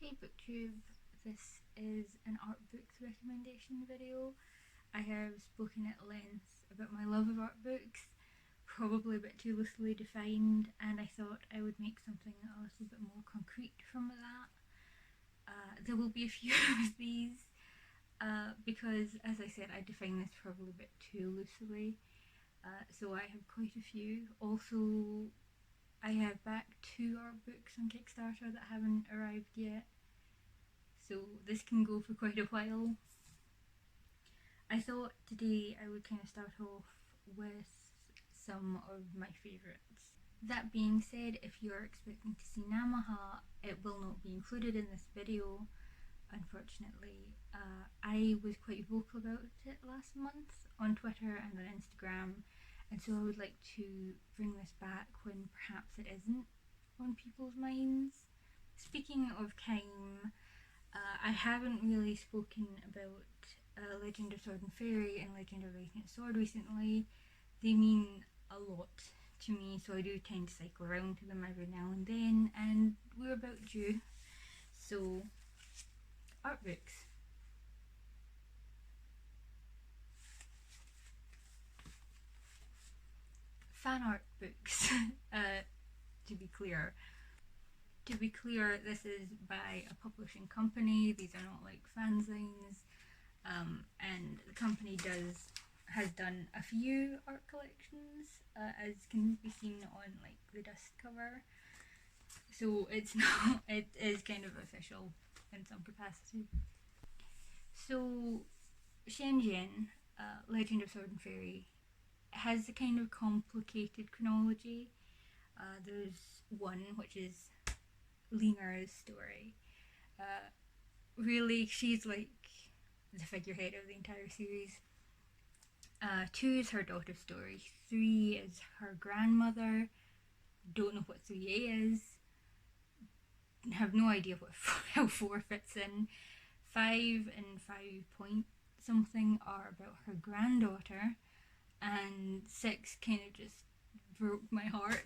Hey BookTube, this is an art books recommendation video. I have spoken at length about my love of art books, probably a bit too loosely defined, and I thought I would make something a little bit more concrete from that. There will be a few of these because, as I said, I define this probably a bit too loosely. So I have quite a few. Also, I have back 2 art books on Kickstarter that haven't arrived yet, so this can go for quite a while. I thought today I would kind of start off with some of my favourites. That being said, if you are expecting to see Namaha, it will not be included in this video, unfortunately. I was quite vocal about it last month on Twitter and on Instagram, and so I would like to bring this back when perhaps it isn't on people's minds. Speaking of Kime, I haven't really spoken about Legend of Sword and Fairy and Legend of Radiant Sword recently. They mean a lot to me, so I do tend to cycle around to them every now and then, and we're about due. So, art books. Fan art books, to be clear. To be clear, this is by a publishing company. These are not like fanzines. And the company has done a few art collections, as can be seen on like the dust cover. So it's not. It is kind of official in some capacity. So Shenzhen, Legend of Sword and Fairy, has a kind of complicated chronology. There's one which is Linger's story. Really, she's like the figurehead of the entire series. 2 is her daughter's story. 3 is her grandmother. Don't know what 3A is. Have no idea how 4 fits in. 5 and 5 point something are about her granddaughter, and 6 kind of just broke my heart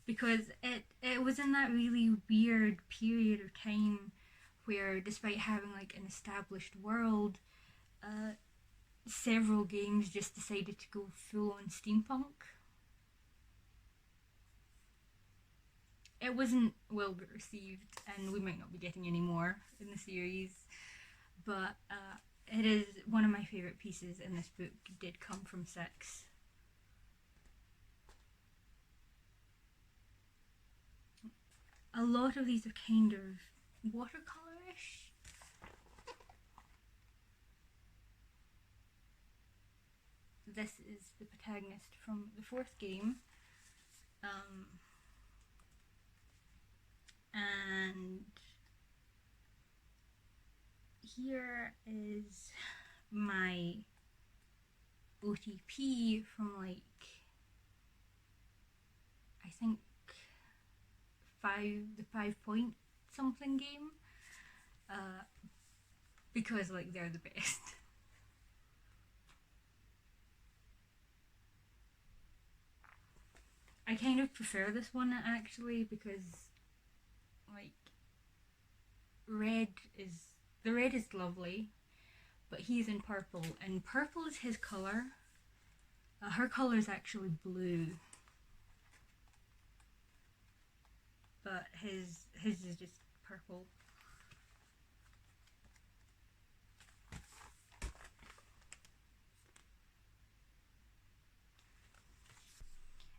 because it was in that really weird period of time where, despite having like an established world, several games just decided to go full on steampunk. It wasn't well received, and we might not be getting any more in the series, but it is one of my favourite pieces in this book. Did come from 6. A lot of these are kind of watercolourish. This is the protagonist from the 4th game. And here is my OTP from like, I think the 5 point something game, because like they're the best. I kind of prefer this one actually, because like the red is lovely, but he's in purple, and purple is his colour. Her colour is actually blue, but his is just purple.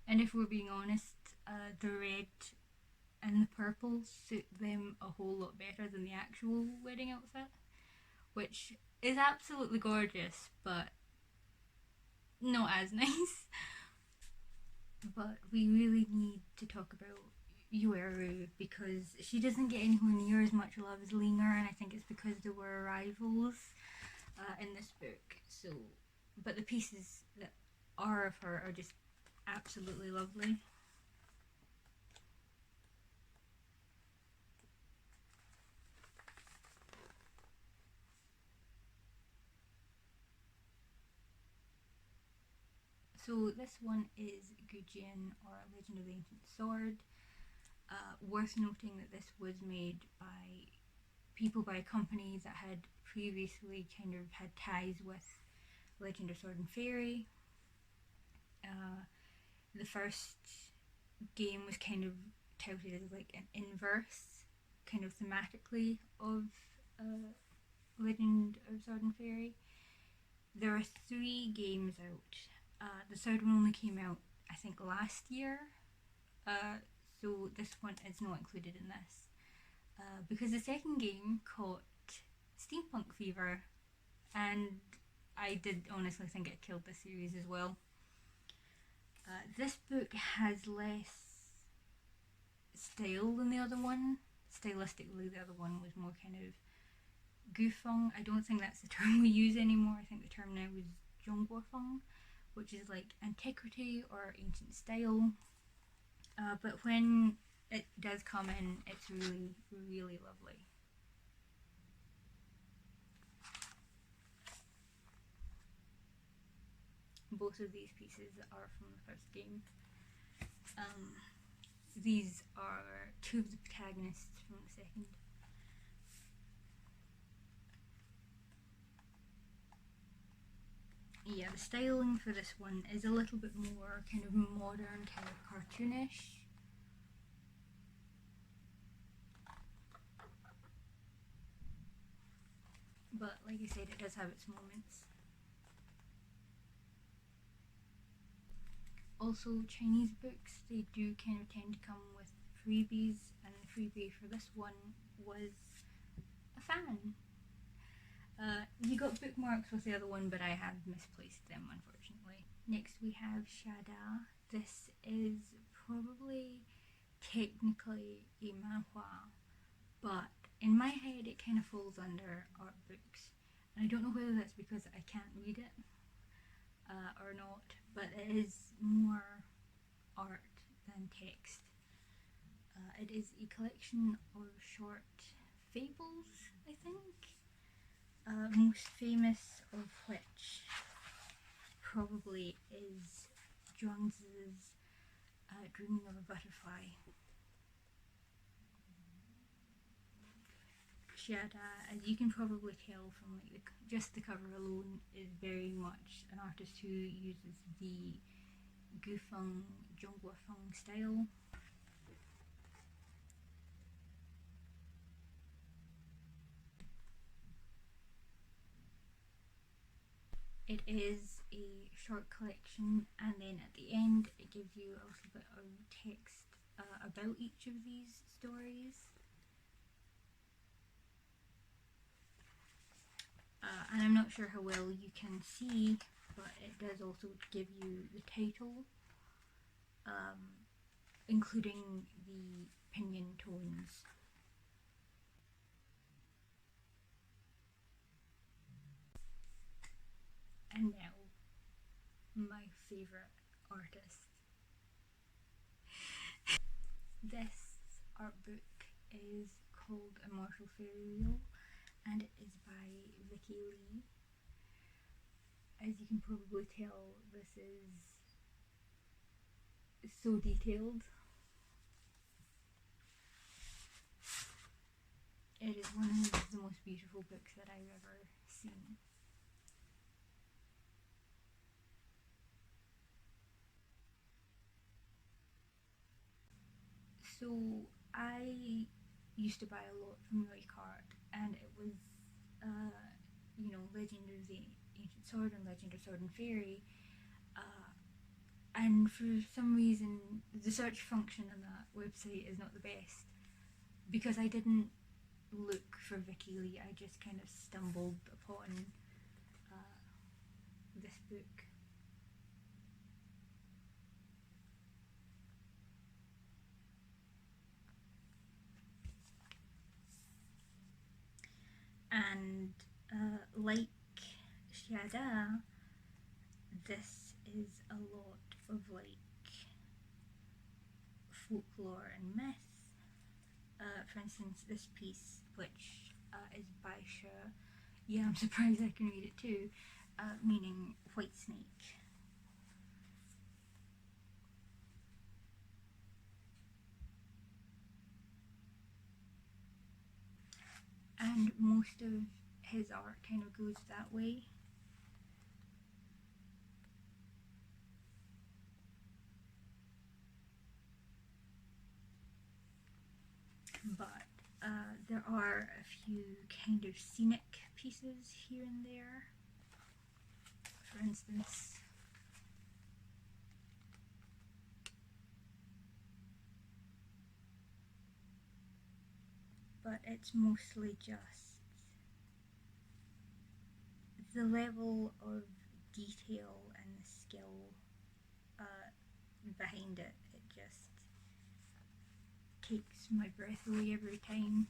And if we're being honest, the red and the purple suit them a whole lot better than the actual wedding outfit, which is absolutely gorgeous, but not as nice. But we really need to talk about Yueru, because she doesn't get anywhere near as much love as Linger, and I think it's because there were rivals in this book. So, but the pieces that are of her are just absolutely lovely. So this one is Gujin, or Legend of the Ancient Sword. Worth noting that this was made by people by a company that had previously kind of had ties with Legend of Sword and Fairy. The first game was kind of touted as like an inverse, kind of thematically, of Legend of Sword and Fairy. There are 3 games out. The third one only came out, I think, last year, so this one is not included in this. Because the second game caught Steampunk fever, and I did honestly think it killed the series as well. This book has less style than the other one. Stylistically, the other one was more kind of gufeng. I don't think that's the term we use anymore. I think the term now is zhongguofeng, which is like antiquity or ancient style. But when it does come in, it's really, really lovely. Both of these pieces are from the first game. These are 2 of the protagonists from the second. Yeah, the styling for this one is a little bit more kind of modern, kind of cartoonish. But like I said, it does have its moments. Also, Chinese books, they do kind of tend to come with freebies, and the freebie for this one was a fan. You got bookmarks with the other one, but I have misplaced them, unfortunately. Next we have Xiada. This is probably technically a manhua, but in my head it kind of falls under art books. And I don't know whether that's because I can't read it or not, but it is more art than text. It is a collection of short fables, I think. Most famous of which probably is Zhuangzi's Dreaming of a Butterfly. Xiada, as you can probably tell from like just the cover alone, is very much an artist who uses the gufeng, zhongguofeng style. It is a short collection, and then at the end it gives you a little bit of text about each of these stories. And I'm not sure how well you can see, but it does also give you the title, including the pinyin tones. And now, my favourite artist. This art book is called Immortal Fairy Wheel, and it is by Vicky Lee. As you can probably tell, this is so detailed. It is one of the most beautiful books that I've ever seen. So I used to buy a lot from Roycart, and it was, Legend of the Ancient Sword and Legend of Sword and Fairy. And for some reason, the search function on that website is not the best, because I didn't look for Vicky Lee. I just kind of stumbled upon this book. And like Xiada, this is a lot of like folklore and myth. For instance, this piece, which is by Shi, yeah, I'm surprised I can read it too, meaning white snake. most of his art kind of goes that way. But there are a few kind of scenic pieces here and there. For instance, but it's mostly just the level of detail and the skill behind it. It just takes my breath away every time.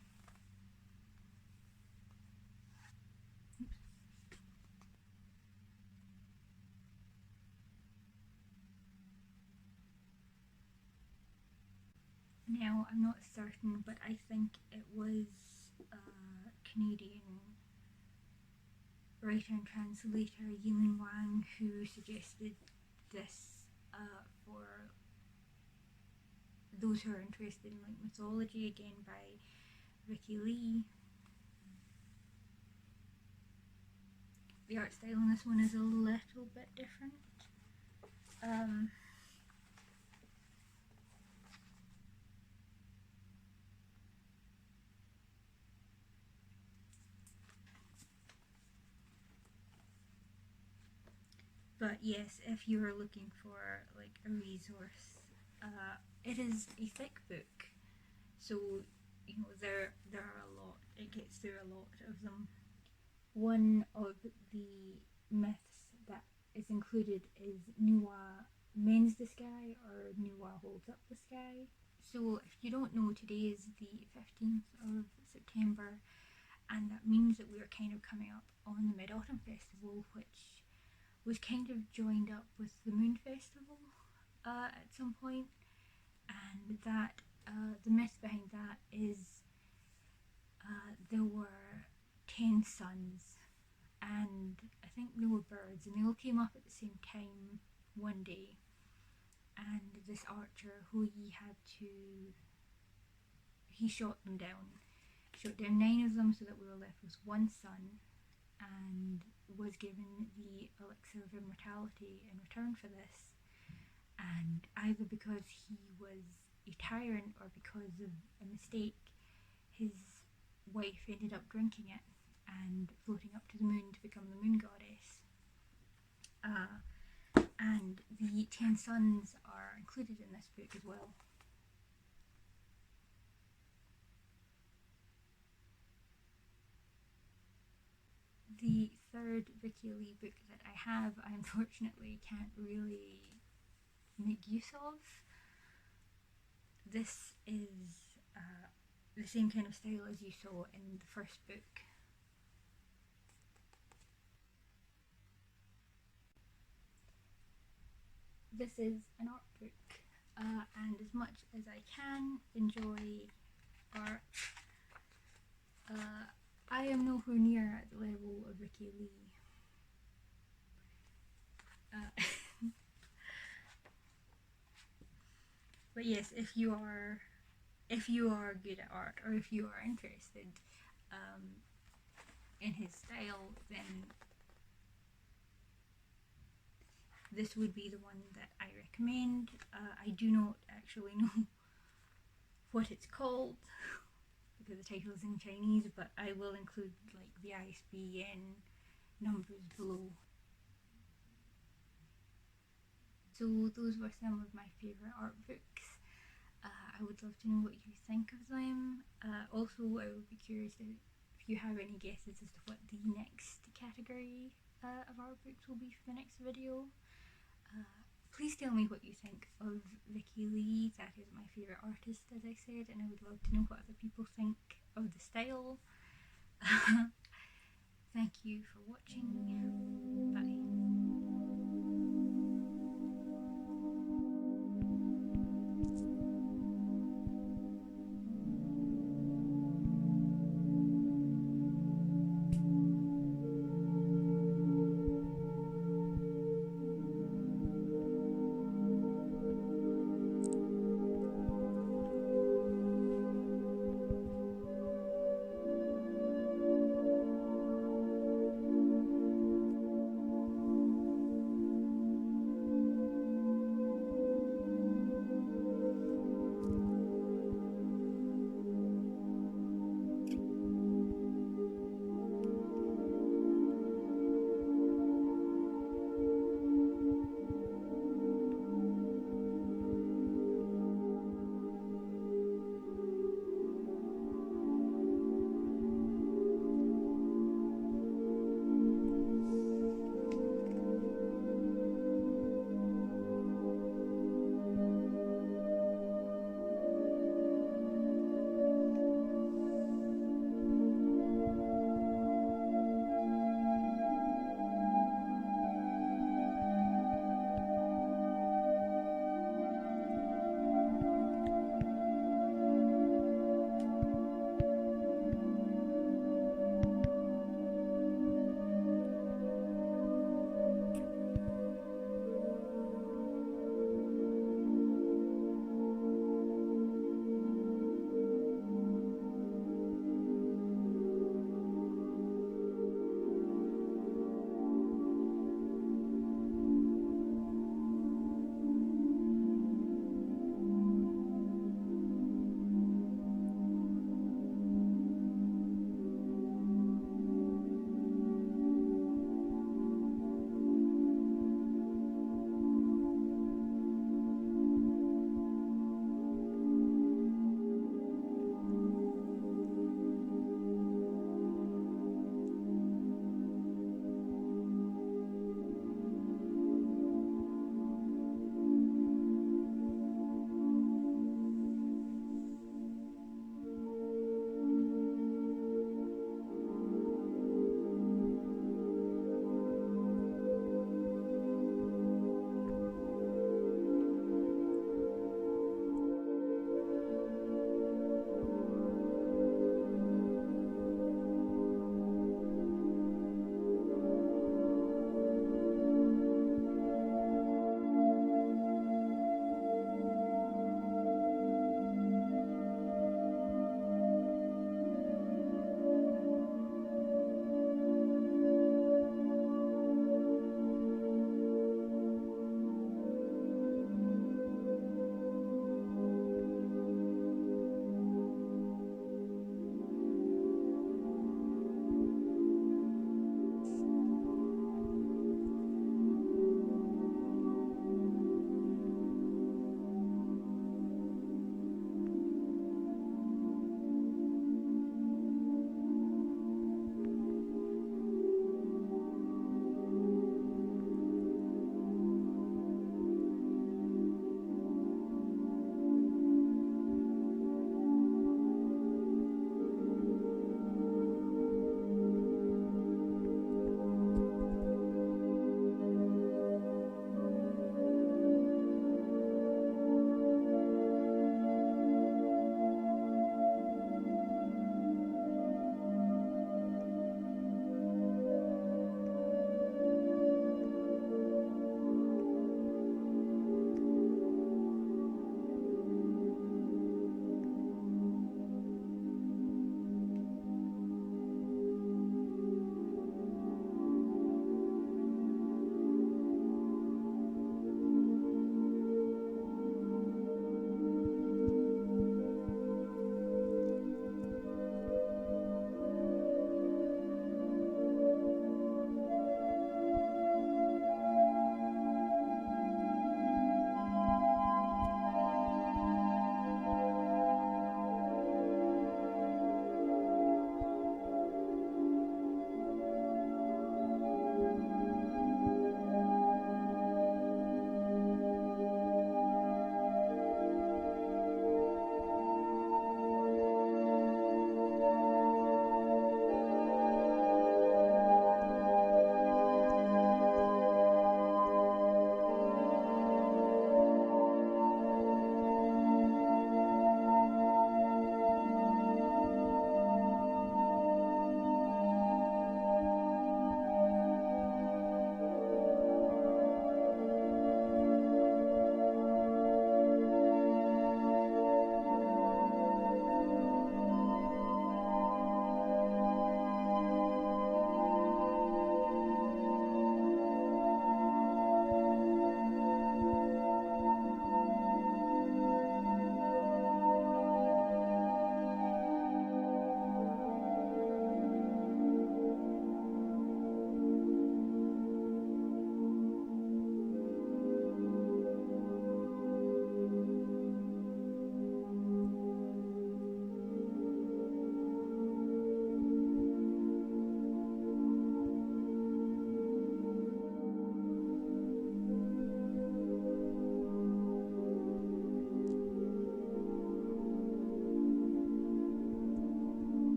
Now, I'm not certain, but I think it was a Canadian writer and translator, Yimin Wang, who suggested this for those who are interested in like mythology, again by Vicky Lee. The art style in this one is a little bit different. But yes, if you are looking for like a resource, it is a thick book, so you know there are a lot. It gets through a lot of them. One of the myths that is included is Nuwa mends the sky or Nuwa holds up the sky. So if you don't know, today is the 15th of September, and that means that we are kind of coming up on the Mid-Autumn Festival, which was kind of joined up with the Moon Festival at some point, and that the myth behind that is there were 10 suns, and I think they were birds, and they all came up at the same time one day, and this archer, he shot them down. He shot down 9 of them so that we were left with 1 sun, and was given the elixir of immortality in return for this. And either because he was a tyrant or because of a mistake, his wife ended up drinking it and floating up to the moon to become the moon goddess. And the 10 suns are included in this book as well. The third Vicky Lee book that I have, I unfortunately can't really make use of. This is the same kind of style as you saw in the first book. This is an art book, and as much as I can enjoy art, I am nowhere near at the level of Vicky Lee. But yes, if you are good at art, or if you are interested in his style, then this would be the one that I recommend. I do not actually know what it's called because the title is in Chinese, but I will include like the ISBN numbers below. So those were some of my favourite art books. I would love to know what you think of them. Also, I would be curious if you have any guesses as to what the next category of art books will be for the next video. Please tell me what you think of Vicky Lee. That is my favourite artist, as I said, and I would love to know what other people think of the style. Thank you for watching. Bye.